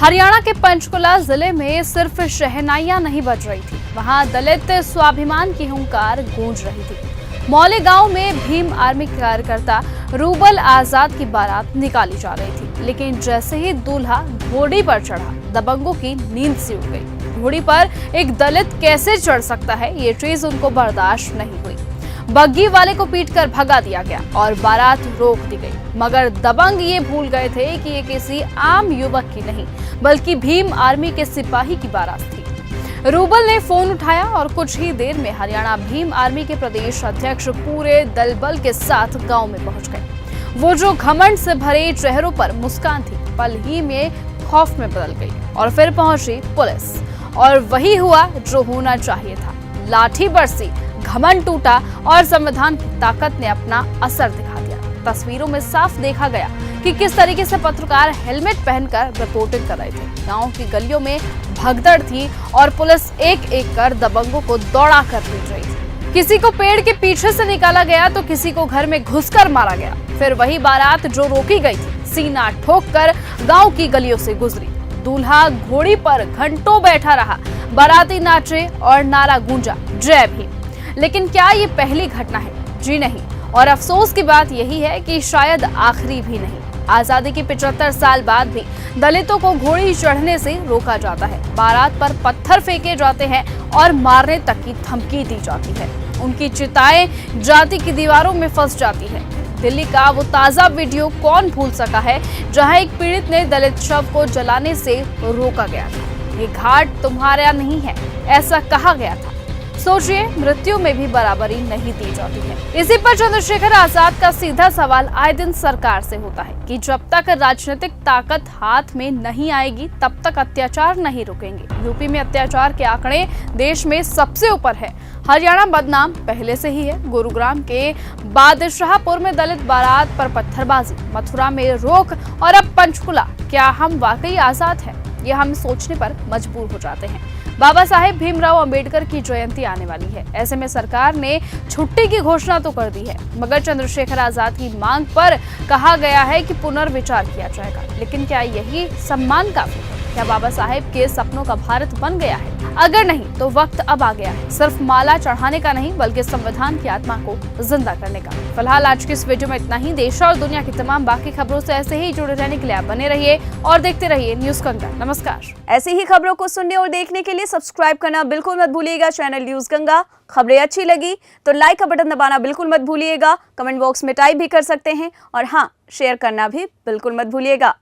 हरियाणा के पंचकुला जिले में सिर्फ शहनाइयां नहीं बज रही थी, वहां दलित स्वाभिमान की हुंकार गूंज रही थी। मौली गांव में भीम आर्मी कार्यकर्ता रूबल आजाद की बारात निकाली जा रही थी, लेकिन जैसे ही दूल्हा घोड़ी पर चढ़ा, दबंगों की नींद सी उड़ गई। घोड़ी पर एक दलित कैसे चढ़ सकता है, ये चीज उनको बर्दाश्त नहीं हुई। बग्गी वाले को पीटकर भगा दिया गया और बारात रोक दी गई, मगर दबंग ये भूल गए थे कि ये किसी आम युवक की नहीं, बल्कि भीम आर्मी के सिपाही की बारात थी। रूबल ने फोन उठाया और कुछ ही देर में हरियाणा भीम आर्मी के प्रदेश अध्यक्ष पूरे दल बल के साथ गांव में पहुंच गए। वो जो घमंड से भरे चेहरों पर मुस्कान थी, पल ही में खौफ में बदल गई और फिर पहुंची पुलिस। और वही हुआ जो होना चाहिए था। लाठी बरसी, घमंड टूटा और संविधान की ताकत ने अपना असर दिखा दिया। तस्वीरों में साफ देखा गया कि किस तरीके से पत्रकार हेलमेट पहनकर रिपोर्टिंग कर रहे थे। गांव की गलियों में भगदड़ थी और पुलिस एक एक कर दबंगों को दौड़ा कर पीट रही थी। किसी को पेड़ के पीछे से निकाला गया तो किसी को घर में घुसकर मारा गया। फिर वही बारात जो रोकी गई थी, सीना ठोककर गांव की गलियों से गुजरी। दूल्हा घोड़ी पर घंटों बैठा रहा, बाराती नाचे और नारा गूंजा, जय भीम। लेकिन क्या ये पहली घटना है? जी नहीं। और अफसोस की बात यही है कि शायद आखिरी भी नहीं। आजादी के 75 साल बाद भी दलितों को घोड़ी चढ़ने से रोका जाता है, बारात पर पत्थर फेंके जाते हैं और मारने तक की धमकी दी जाती है। उनकी चिताएं जाति की दीवारों में फंस जाती है। दिल्ली का वो ताजा वीडियो कौन भूल सका है, जहां एक पीड़ित ने दलित शव को जलाने से रोका गया था। ये घाट तुम्हारा नहीं है, ऐसा कहा गया था। सोचिए, मृत्यु में भी बराबरी नहीं दी जाती है। इसी पर चंद्रशेखर आजाद का सीधा सवाल आए दिन सरकार से होता है कि जब तक राजनीतिक ताकत हाथ में नहीं आएगी, तब तक अत्याचार नहीं रुकेंगे। यूपी में अत्याचार के आंकड़े देश में सबसे ऊपर है। हरियाणा बदनाम पहले से ही है। गुरुग्राम के बादशाहपुर में दलित बारात पर पत्थरबाजी, मथुरा में रोक और अब पंचकुला। क्या हम वाकई आजाद हैं? ये हम सोचने पर मजबूर हो जाते हैं। बाबा साहेब भीमराव अंबेडकर की जयंती आने वाली है। ऐसे में सरकार ने छुट्टी की घोषणा तो कर दी है, मगर चंद्रशेखर आजाद की मांग पर कहा गया है कि पुनर्विचार किया जाएगा। लेकिन क्या यही सम्मान काफी है? क्या बाबा साहेब के सपनों का भारत बन गया है? अगर नहीं, तो वक्त अब आ गया है सिर्फ माला चढ़ाने का नहीं, बल्कि संविधान की आत्मा को जिंदा करने का। फिलहाल आज की इस वीडियो में इतना ही। देश और दुनिया की तमाम बाकी खबरों से ऐसे ही जुड़े रहने के लिए आप बने रहिए और देखते रहिए न्यूज गंगा। नमस्कार। ऐसी ही खबरों को सुनने और देखने के लिए सब्सक्राइब करना बिल्कुल मत भूलिएगा चैनल न्यूज गंगा। खबरें अच्छी लगी तो लाइक का बटन दबाना बिल्कुल मत भूलिएगा। कमेंट बॉक्स में टाइप भी कर सकते हैं और हाँ, शेयर करना भी बिल्कुल मत भूलिएगा।